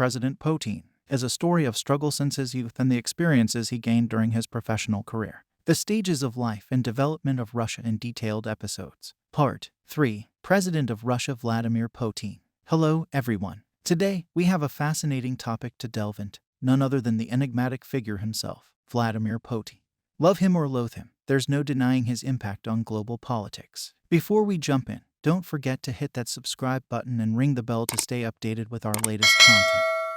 President Putin is a story of struggle since his youth and the experiences he gained during his professional career. The stages of life and development of Russia in detailed episodes. Part 3. President of Russia Vladimir Putin. Hello, everyone. Today, we have a fascinating topic to delve into, none other than the enigmatic figure himself, Vladimir Putin. Love him or loathe him, there's no denying his impact on global politics. Before we jump in, don't forget to hit that subscribe button and ring the bell to stay updated with our latest content.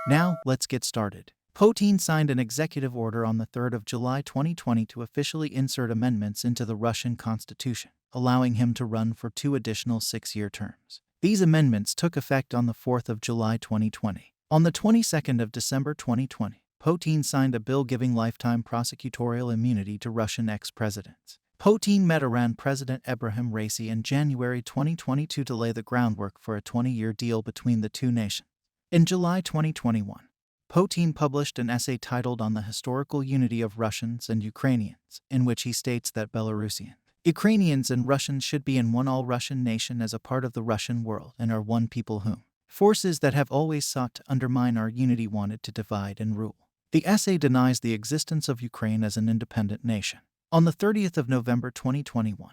Now, let's get started. Putin signed an executive order on the 3rd of July 2020 to officially insert amendments into the Russian constitution, allowing him to run for 2 additional 6-year terms. These amendments took effect on the 4th of July 2020. On the 22nd of December 2020, Putin signed a bill giving lifetime prosecutorial immunity to Russian ex-presidents. Putin met Iran President Ebrahim Raisi in January 2022 to lay the groundwork for a 20-year deal between the two nations. In July 2021, Putin published an essay titled On the Historical Unity of Russians and Ukrainians, in which he states that Belarusians, Ukrainians and Russians should be in one all-Russian nation as a part of the Russian world and are one people whom forces that have always sought to undermine our unity wanted to divide and rule. The essay denies the existence of Ukraine as an independent nation. On the 30th of November 2021,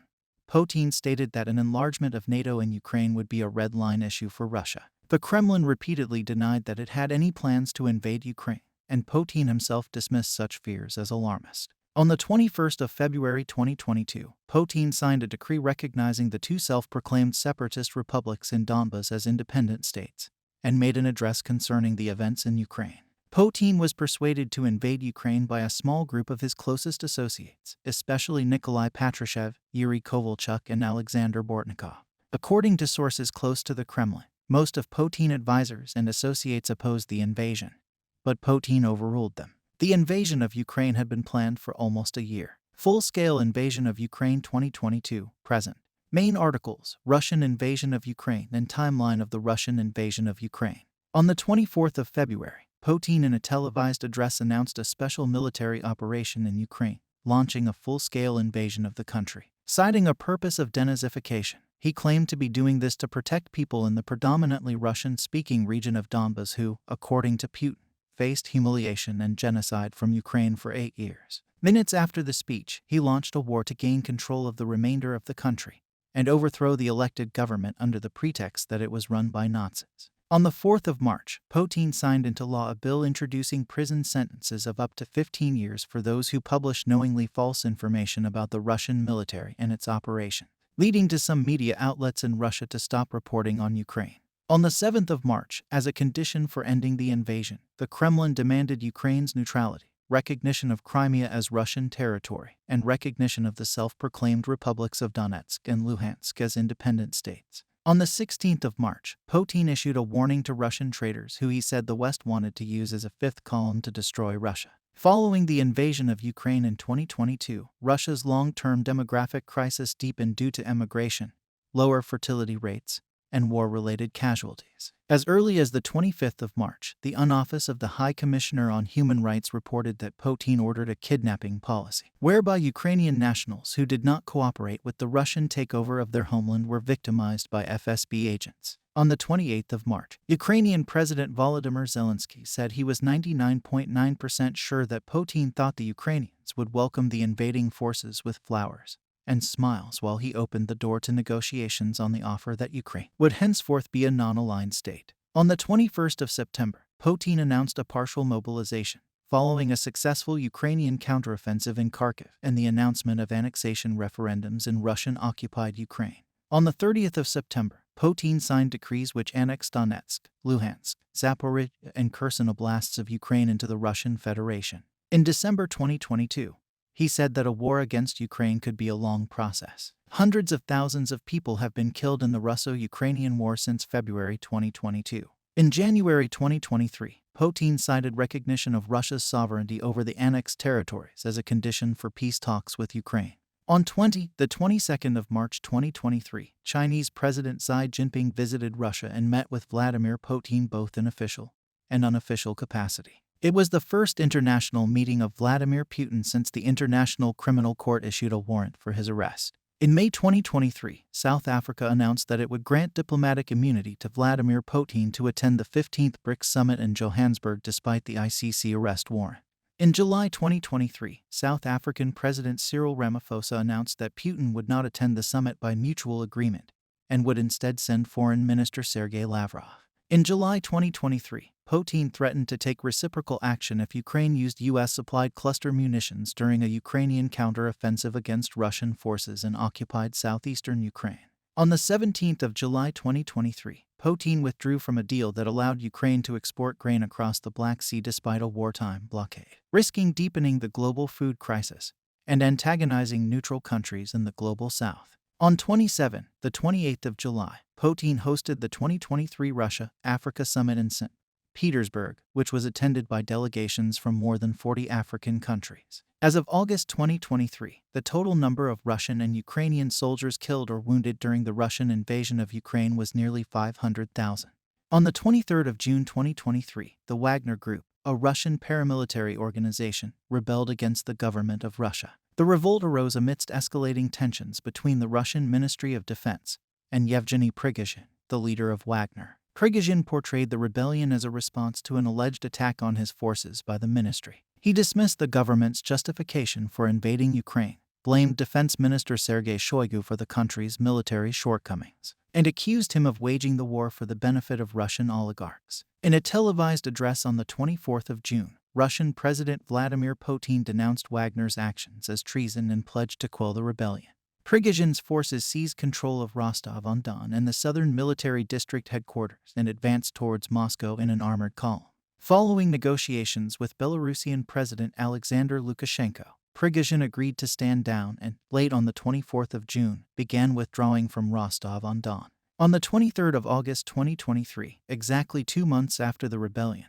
Putin stated that an enlargement of NATO in Ukraine would be a red line issue for Russia. The Kremlin repeatedly denied that it had any plans to invade Ukraine, and Putin himself dismissed such fears as alarmist. On the 21st of February 2022, Putin signed a decree recognizing the 2 self-proclaimed separatist republics in Donbas as independent states, and made an address concerning the events in Ukraine. Putin was persuaded to invade Ukraine by a small group of his closest associates, especially Nikolai Patrushev, Yuri Kovalchuk, and Alexander Bortnikov. According to sources close to the Kremlin, most of Putin's advisors and associates opposed the invasion, but Putin overruled them. The invasion of Ukraine had been planned for almost a year. Full-scale invasion of Ukraine 2022, present. Main articles, Russian invasion of Ukraine and timeline of the Russian invasion of Ukraine. On the 24th of February, Putin in a televised address announced a special military operation in Ukraine, launching a full-scale invasion of the country. Citing a purpose of denazification, he claimed to be doing this to protect people in the predominantly Russian-speaking region of Donbas who, according to Putin, faced humiliation and genocide from Ukraine for 8 years. Minutes after the speech, he launched a war to gain control of the remainder of the country and overthrow the elected government under the pretext that it was run by Nazis. On the 4th of March, Putin signed into law a bill introducing prison sentences of up to 15 years for those who publish knowingly false information about the Russian military and its operation, leading to some media outlets in Russia to stop reporting on Ukraine. On the 7th of March, as a condition for ending the invasion, the Kremlin demanded Ukraine's neutrality, recognition of Crimea as Russian territory, and recognition of the self-proclaimed republics of Donetsk and Luhansk as independent states. On the 16th of March, Putin issued a warning to Russian traitors who he said the West wanted to use as a 5th column to destroy Russia. Following the invasion of Ukraine in 2022, Russia's long-term demographic crisis deepened due to emigration, lower fertility rates, and war-related casualties. As early as the 25th of March, the Office of the High Commissioner on Human Rights reported that Putin ordered a kidnapping policy, whereby Ukrainian nationals who did not cooperate with the Russian takeover of their homeland were victimized by FSB agents. On the 28th of March, Ukrainian President Volodymyr Zelensky said he was 99.9% sure that Putin thought the Ukrainians would welcome the invading forces with flowers and smiles while he opened the door to negotiations on the offer that Ukraine would henceforth be a non-aligned state. On the 21st of September, Putin announced a partial mobilization, following a successful Ukrainian counteroffensive in Kharkiv and the announcement of annexation referendums in Russian-occupied Ukraine. On the 30th of September, Putin signed decrees which annexed Donetsk, Luhansk, Zaporizhzhia, and Kherson oblasts of Ukraine into the Russian Federation. In December 2022, he said that a war against Ukraine could be a long process. Hundreds of thousands of people have been killed in the Russo-Ukrainian war since February 2022. In January 2023, Putin cited recognition of Russia's sovereignty over the annexed territories as a condition for peace talks with Ukraine. On the 22nd of March 2023, Chinese President Xi Jinping visited Russia and met with Vladimir Putin both in official and unofficial capacity. It was the first international meeting of Vladimir Putin since the International Criminal Court issued a warrant for his arrest. In May 2023, South Africa announced that it would grant diplomatic immunity to Vladimir Putin to attend the 15th BRICS summit in Johannesburg despite the ICC arrest warrant. In July 2023, South African President Cyril Ramaphosa announced that Putin would not attend the summit by mutual agreement and would instead send Foreign Minister Sergei Lavrov. In July 2023, Putin threatened to take reciprocal action if Ukraine used U.S.-supplied cluster munitions during a Ukrainian counter-offensive against Russian forces in occupied southeastern Ukraine. On the 17th of July 2023, Putin withdrew from a deal that allowed Ukraine to export grain across the Black Sea despite a wartime blockade, risking deepening the global food crisis and antagonizing neutral countries in the global south. On the 28th of July, Putin hosted the 2023 Russia-Africa Summit in St. Petersburg, which was attended by delegations from more than 40 African countries. As of August 2023, the total number of Russian and Ukrainian soldiers killed or wounded during the Russian invasion of Ukraine was nearly 500,000. On the 23rd of June 2023, the Wagner Group, a Russian paramilitary organization, rebelled against the government of Russia. The revolt arose amidst escalating tensions between the Russian Ministry of Defense and Yevgeny Prigozhin, the leader of Wagner. Prigozhin portrayed the rebellion as a response to an alleged attack on his forces by the ministry. He dismissed the government's justification for invading Ukraine, blamed Defense Minister Sergei Shoigu for the country's military shortcomings, and accused him of waging the war for the benefit of Russian oligarchs. In a televised address on the 24th of June, Russian President Vladimir Putin denounced Wagner's actions as treason and pledged to quell the rebellion. Prigozhin's forces seized control of Rostov-on-Don and the southern military district headquarters and advanced towards Moscow in an armored column. Following negotiations with Belarusian President Alexander Lukashenko, Prigozhin agreed to stand down and, late on the 24th of June, began withdrawing from Rostov-on-Don. On the 23rd of August 2023, exactly 2 months after the rebellion,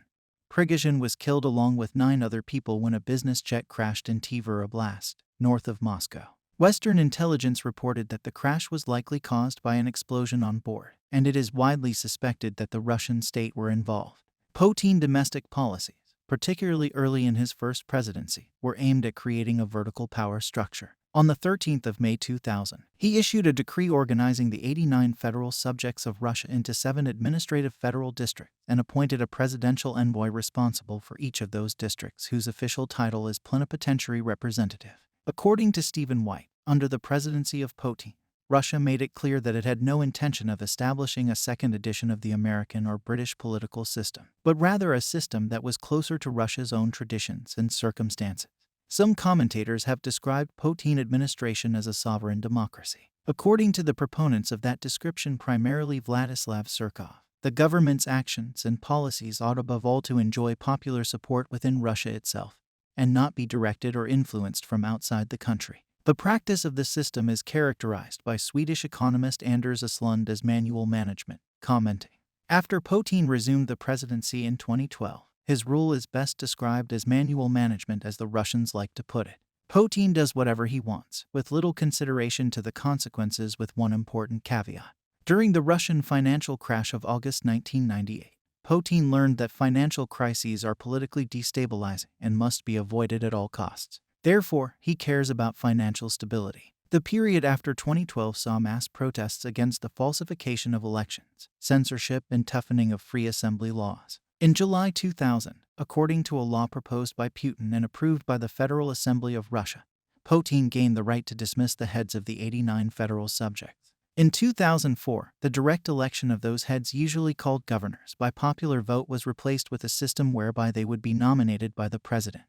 Prigozhin was killed along with 9 other people when a business jet crashed in Tver Oblast, north of Moscow. Western intelligence reported that the crash was likely caused by an explosion on board, and it is widely suspected that the Russian state were involved. Putin's domestic policies, particularly early in his first presidency, were aimed at creating a vertical power structure. On the 13th of May 2000, he issued a decree organizing the 89 federal subjects of Russia into 7 administrative federal districts and appointed a presidential envoy responsible for each of those districts whose official title is plenipotentiary representative. According to Stephen White, under the presidency of Putin, Russia made it clear that it had no intention of establishing a second edition of the American or British political system, but rather a system that was closer to Russia's own traditions and circumstances. Some commentators have described Putin administration as a sovereign democracy. According to the proponents of that description, primarily Vladislav Surkov, the government's actions and policies ought above all to enjoy popular support within Russia itself, and not be directed or influenced from outside the country. The practice of the system is characterized by Swedish economist Anders Östlund as manual management, commenting, after Putin resumed the presidency in 2012, his rule is best described as manual management, as the Russians like to put it. Putin does whatever he wants, with little consideration to the consequences, with one important caveat. During the Russian financial crash of August 1998, Putin learned that financial crises are politically destabilizing and must be avoided at all costs. Therefore, he cares about financial stability. The period after 2012 saw mass protests against the falsification of elections, censorship, and toughening of free assembly laws. In July 2000, according to a law proposed by Putin and approved by the Federal Assembly of Russia, Putin gained the right to dismiss the heads of the 89 federal subjects. In 2004, the direct election of those heads, usually called governors, by popular vote was replaced with a system whereby they would be nominated by the president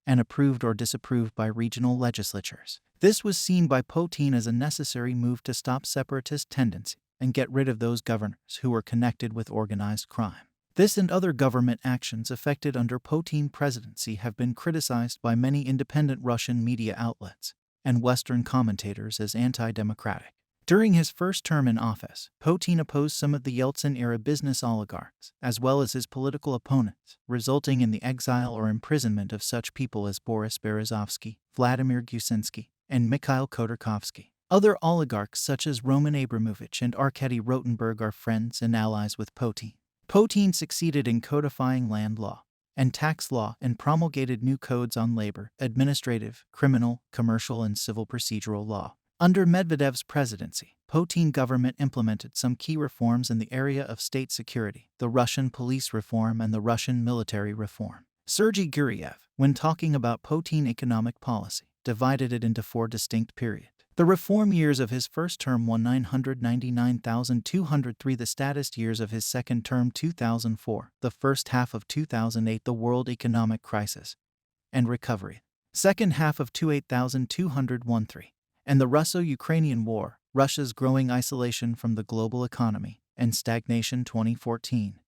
and approved or disapproved by regional legislatures. This was seen by Putin as a necessary move to stop separatist tendency and get rid of those governors who were connected with organized crime. This and other government actions effected under Putin's presidency have been criticized by many independent Russian media outlets and Western commentators as anti-democratic. During his first term in office, Putin opposed some of the Yeltsin-era business oligarchs, as well as his political opponents, resulting in the exile or imprisonment of such people as Boris Berezovsky, Vladimir Gusinsky, and Mikhail Khodorkovsky. Other oligarchs such as Roman Abramovich and Arkady Rotenberg are friends and allies with Putin. Putin succeeded in codifying land law and tax law and promulgated new codes on labor, administrative, criminal, commercial, and civil procedural law. Under Medvedev's presidency, Putin government implemented some key reforms in the area of state security, the Russian police reform and the Russian military reform. Sergei Guriev, when talking about Putin economic policy, divided it into 4 distinct periods. The reform years of his first term won 999,203, the statist years of his second term 2004, the first half of 2008 the world economic crisis and recovery, second half of 2008,213, and the Russo-Ukrainian War, Russia's growing isolation from the global economy, and stagnation 2014.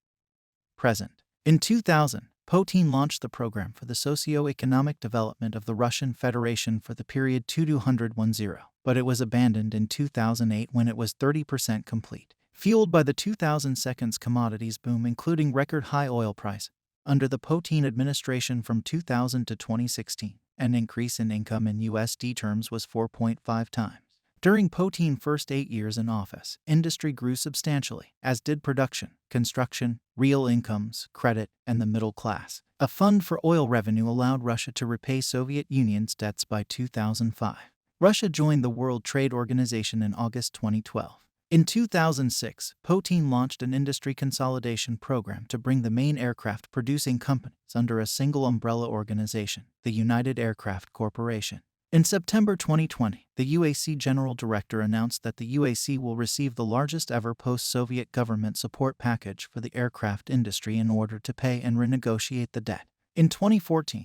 Present. In 2000, Putin launched the program for the socio-economic development of the Russian Federation for the period 2010, but it was abandoned in 2008 when it was 30% complete. Fueled by the 2002 commodities boom including record-high oil price, under the Putin administration from 2000 to 2016, an increase in income in USD terms was 4.5 times. During Putin's first 8 years in office, industry grew substantially, as did production, construction, real incomes, credit, and the middle class. A fund for oil revenue allowed Russia to repay Soviet Union's debts by 2005. Russia joined the World Trade Organization in August 2012. In 2006, Putin launched an industry consolidation program to bring the main aircraft-producing companies under a single umbrella organization, the United Aircraft Corporation. In September 2020, the UAC General Director announced that the UAC will receive the largest ever post-Soviet government support package for the aircraft industry in order to pay and renegotiate the debt. In 2014,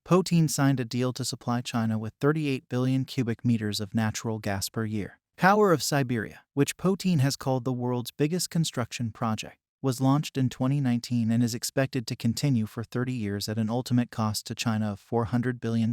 Putin signed a deal to supply China with 38 billion cubic meters of natural gas per year. Power of Siberia, which Putin has called the world's biggest construction project, was launched in 2019 and is expected to continue for 30 years at an ultimate cost to China of $400 billion.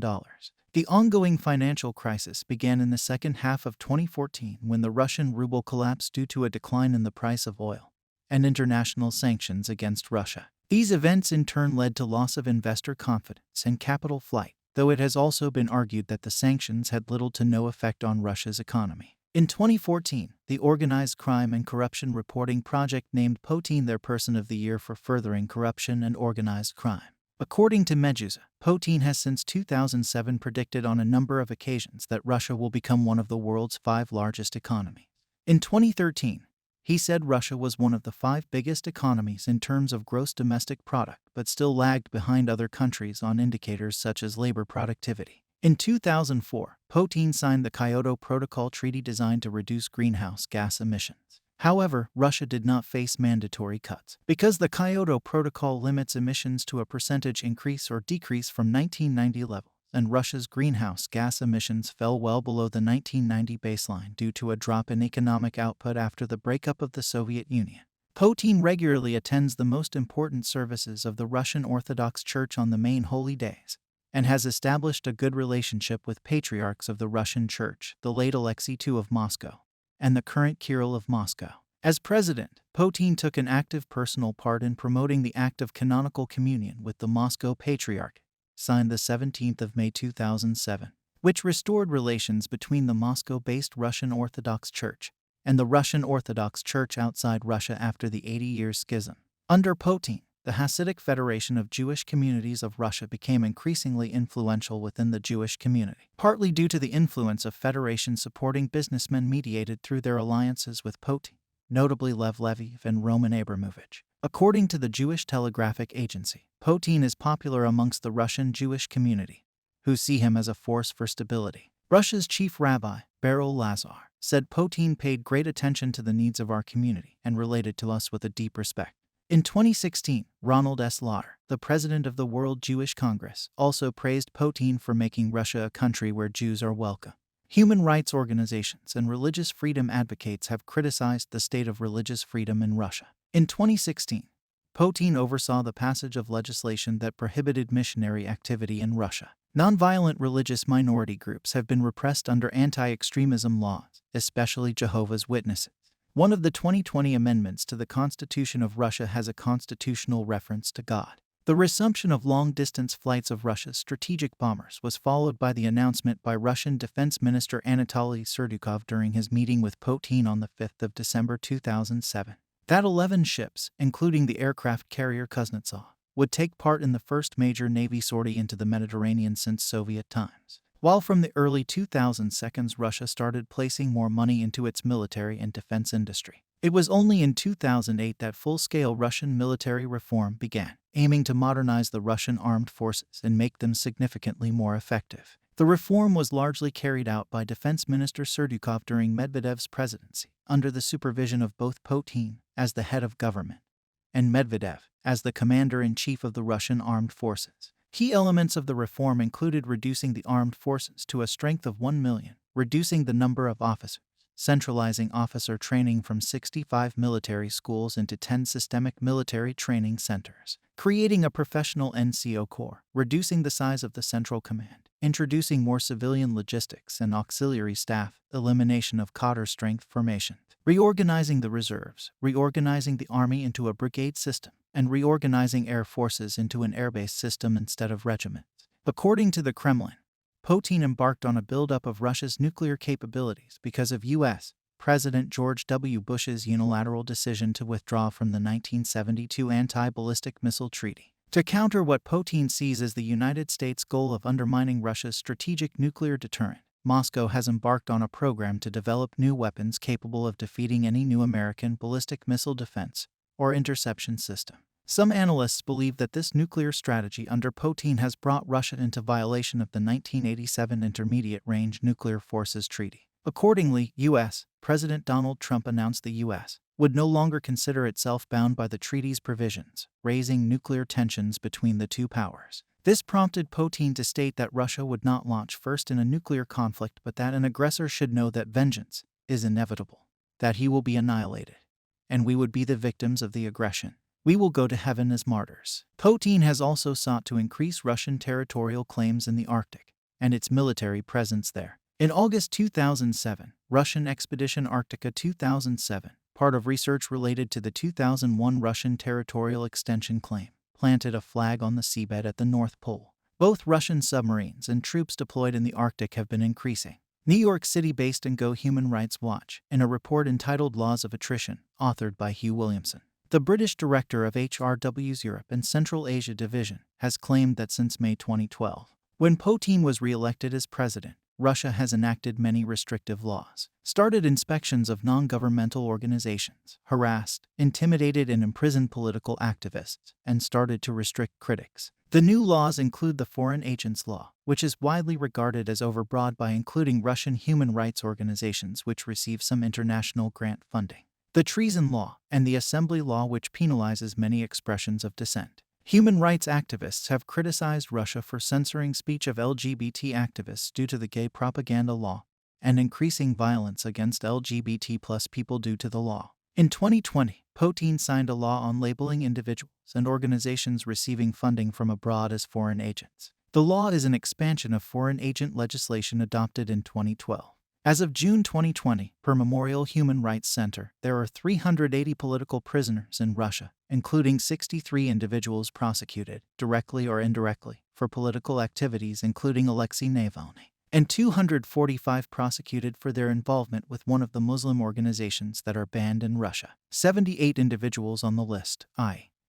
The ongoing financial crisis began in the second half of 2014 when the Russian ruble collapsed due to a decline in the price of oil and international sanctions against Russia. These events in turn led to loss of investor confidence and capital flight, though it has also been argued that the sanctions had little to no effect on Russia's economy. In 2014, the Organized Crime and Corruption Reporting Project named Putin their Person of the Year for furthering corruption and organized crime. According to Medusa, Putin has since 2007 predicted on a number of occasions that Russia will become one of the world's 5 largest economies. In 2013, he said Russia was one of the 5 biggest economies in terms of gross domestic product, but still lagged behind other countries on indicators such as labor productivity. In 2004, Putin signed the Kyoto Protocol treaty designed to reduce greenhouse gas emissions. However, Russia did not face mandatory cuts, because the Kyoto Protocol limits emissions to a percentage increase or decrease from 1990 levels, and Russia's greenhouse gas emissions fell well below the 1990 baseline due to a drop in economic output after the breakup of the Soviet Union. Putin regularly attends the most important services of the Russian Orthodox Church on the main holy days, and has established a good relationship with patriarchs of the Russian Church, the late Alexei II of Moscow and the current Kirill of Moscow. As president, Putin took an active personal part in promoting the act of canonical communion with the Moscow Patriarch, signed the 17th of May 2007, which restored relations between the Moscow-based Russian Orthodox Church and the Russian Orthodox Church outside Russia after the 80-year schism. Under Putin, the Hasidic Federation of Jewish Communities of Russia became increasingly influential within the Jewish community, partly due to the influence of federations supporting businessmen mediated through their alliances with Putin, notably Lev Leviev and Roman Abramovich. According to the Jewish Telegraphic Agency, Putin is popular amongst the Russian Jewish community, who see him as a force for stability. Russia's chief rabbi, Beryl Lazar, said Putin paid great attention to the needs of our community and related to us with a deep respect. In 2016, Ronald S. Lauder, the president of the World Jewish Congress, also praised Putin for making Russia a country where Jews are welcome. Human rights organizations and religious freedom advocates have criticized the state of religious freedom in Russia. In 2016, Putin oversaw the passage of legislation that prohibited missionary activity in Russia. Nonviolent religious minority groups have been repressed under anti-extremism laws, especially Jehovah's Witnesses. One of the 2020 amendments to the Constitution of Russia has a constitutional reference to God. The resumption of long-distance flights of Russia's strategic bombers was followed by the announcement by Russian Defense Minister Anatoly Serdyukov during his meeting with Putin on the 5th of December 2007 that 11 ships, including the aircraft carrier Kuznetsov, would take part in the first major Navy sortie into the Mediterranean since Soviet times. While from the early 2010s Russia started placing more money into its military and defense industry. It was only in 2008 that full-scale Russian military reform began, aiming to modernize the Russian armed forces and make them significantly more effective. The reform was largely carried out by Defense Minister Serdukov during Medvedev's presidency, under the supervision of both Putin, as the head of government, and Medvedev, as the commander-in-chief of the Russian armed forces. Key elements of the reform included reducing the armed forces to a strength of 1 million, reducing the number of officers, centralizing officer training from 65 military schools into 10 systemic military training centers, creating a professional NCO corps, reducing the size of the central command, introducing more civilian logistics and auxiliary staff, elimination of cadre strength formation, reorganizing the reserves, reorganizing the army into a brigade system, and reorganizing air forces into an air-based system instead of regiments. According to the Kremlin, Putin embarked on a buildup of Russia's nuclear capabilities because of U.S. President George W. Bush's unilateral decision to withdraw from the 1972 Anti-Ballistic Missile Treaty. To counter what Putin sees as the United States' goal of undermining Russia's strategic nuclear deterrent, Moscow has embarked on a program to develop new weapons capable of defeating any new American ballistic missile defense or interception system. Some analysts believe that this nuclear strategy under Putin has brought Russia into violation of the 1987 Intermediate Range Nuclear Forces Treaty. Accordingly, U.S. President Donald Trump announced the U.S. would no longer consider itself bound by the treaty's provisions, raising nuclear tensions between the two powers. This prompted Putin to state that Russia would not launch first in a nuclear conflict, but that an aggressor should know that vengeance is inevitable, that he will be annihilated, and we would be the victims of the aggression. We will go to heaven as martyrs. Putin has also sought to increase Russian territorial claims in the Arctic and its military presence there. In August 2007, Russian Expedition Arctica 2007, part of research related to the 2001 Russian territorial extension claim, planted a flag on the seabed at the North Pole. Both Russian submarines and troops deployed in the Arctic have been increasing. New York City-based and Go Human Rights Watch, in a report entitled Laws of Attrition, authored by Hugh Williamson, the British director of HRW's Europe and Central Asia Division, has claimed that since May 2012, when Putin was re-elected as president, Russia has enacted many restrictive laws, started inspections of non-governmental organizations, harassed, intimidated and imprisoned political activists, and started to restrict critics. The new laws include the Foreign Agents Law, which is widely regarded as overbroad by including Russian human rights organizations which receive some international grant funding, the Treason Law, and the Assembly Law, which penalizes many expressions of dissent. Human rights activists have criticized Russia for censoring speech of LGBT activists due to the gay propaganda law and increasing violence against LGBT+ people due to the law. In 2020, Putin signed a law on labeling individuals and organizations receiving funding from abroad as foreign agents. The law is an expansion of foreign agent legislation adopted in 2012. As of June 2020, per Memorial Human Rights Center, there are 380 political prisoners in Russia, including 63 individuals prosecuted, directly or indirectly, for political activities including Alexei Navalny, and 245 prosecuted for their involvement with one of the Muslim organizations that are banned in Russia. 78 individuals on the list,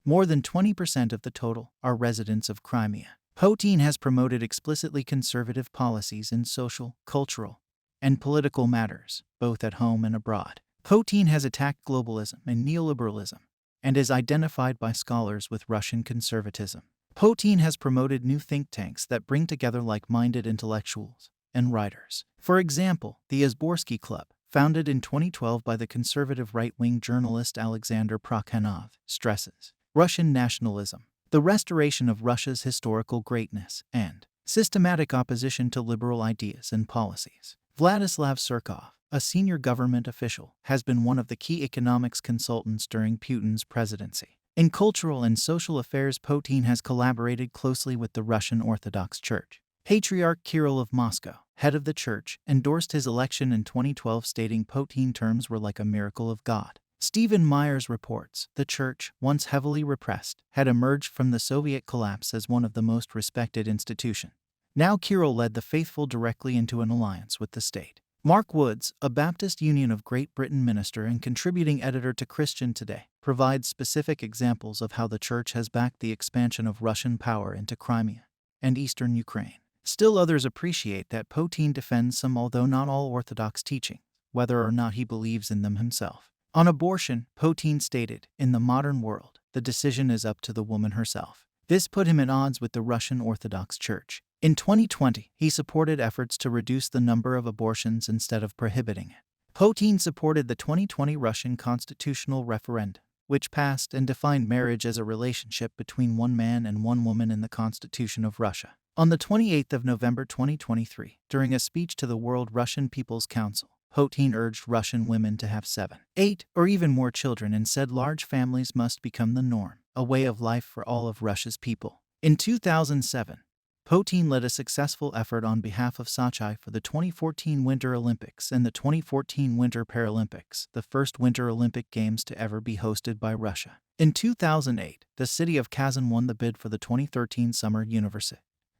more than 20% of the total, are residents of Crimea. Putin has promoted explicitly conservative policies in social, cultural, and political matters, both at home and abroad. Putin has attacked globalism and neoliberalism, and is identified by scholars with Russian conservatism. Putin has promoted new think tanks that bring together like-minded intellectuals and writers. For example, the Izborsky Club, founded in 2012 by the conservative right-wing journalist Alexander Prokhanov, stresses Russian nationalism, the restoration of Russia's historical greatness, and systematic opposition to liberal ideas and policies. Vladislav Surkov, a senior government official, has been one of the key economics consultants during Putin's presidency. In cultural and social affairs, Putin has collaborated closely with the Russian Orthodox Church. Patriarch Kirill of Moscow, head of the church, endorsed his election in 2012, stating Putin terms were like a miracle of God. Stephen Myers reports, the church, once heavily repressed, had emerged from the Soviet collapse as one of the most respected institutions. Now Kirill led the faithful directly into an alliance with the state. Mark Woods, a Baptist Union of Great Britain minister and contributing editor to Christian Today, provides specific examples of how the church has backed the expansion of Russian power into Crimea and eastern Ukraine. Still others appreciate that Putin defends some, although not all, orthodox teachings, whether or not he believes in them himself. On abortion, Putin stated, "In the modern world, the decision is up to the woman herself." This put him at odds with the Russian Orthodox Church. In 2020, he supported efforts to reduce the number of abortions instead of prohibiting it. Putin supported the 2020 Russian constitutional referendum, which passed and defined marriage as a relationship between one man and one woman in the Constitution of Russia. On the 28th of November 2023, during a speech to the World Russian People's Council, Putin urged Russian women to have 7, 8, or even more children and said large families must become the norm, a way of life for all of Russia's people. In 2007, Putin led a successful effort on behalf of Sochi for the 2014 Winter Olympics and the 2014 Winter Paralympics, the first Winter Olympic Games to ever be hosted by Russia. In 2008, the city of Kazan won the bid for the 2013 Summer Universiade.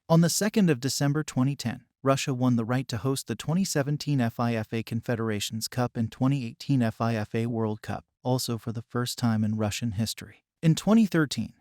On the 2nd of December 2010, Russia won the right to host the 2017 FIFA Confederations Cup and 2018 FIFA World Cup, also for the first time in Russian history. In 2013,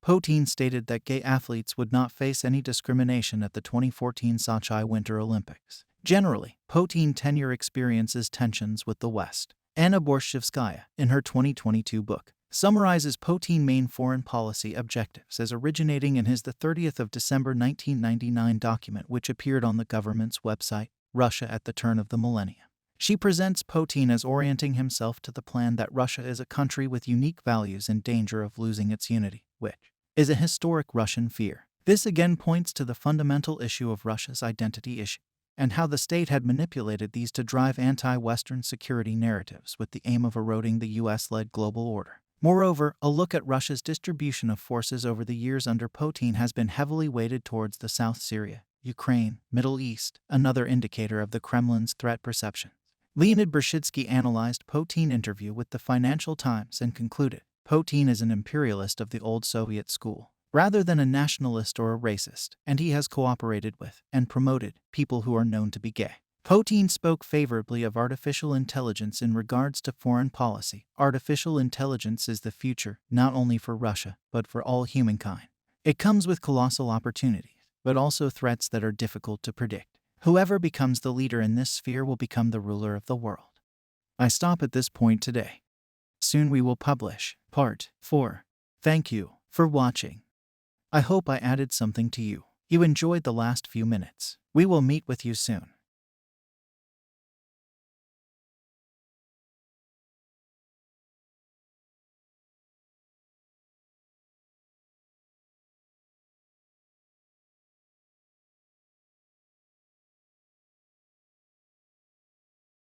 Putin stated that gay athletes would not face any discrimination at the 2014 Sochi Winter Olympics. Generally, Putin's tenure experiences tensions with the West. Anna Borshchevskaya, in her 2022 book, summarizes Putin's main foreign policy objectives as originating in his 30th of December 1999 document, which appeared on the government's website, Russia at the Turn of the Millennium. She presents Putin as orienting himself to the plan that Russia is a country with unique values in danger of losing its unity, which is a historic Russian fear. This again points to the fundamental issue of Russia's identity issue, and how the state had manipulated these to drive anti-Western security narratives with the aim of eroding the US-led global order. Moreover, a look at Russia's distribution of forces over the years under Putin has been heavily weighted towards the South Syria, Ukraine, Middle East, another indicator of the Kremlin's threat perception. Leonid Bershitsky analyzed Putin's interview with the Financial Times and concluded, Putin is an imperialist of the old Soviet school, rather than a nationalist or a racist, and he has cooperated with and promoted people who are known to be gay. Putin spoke favorably of artificial intelligence in regards to foreign policy. Artificial intelligence is the future, not only for Russia, but for all humankind. It comes with colossal opportunities, but also threats that are difficult to predict. Whoever becomes the leader in this sphere will become the ruler of the world. I stop at this point today. Soon we will publish Part 4. Thank you for watching. I hope I added something to you. You enjoyed the last few minutes. We will meet with you soon.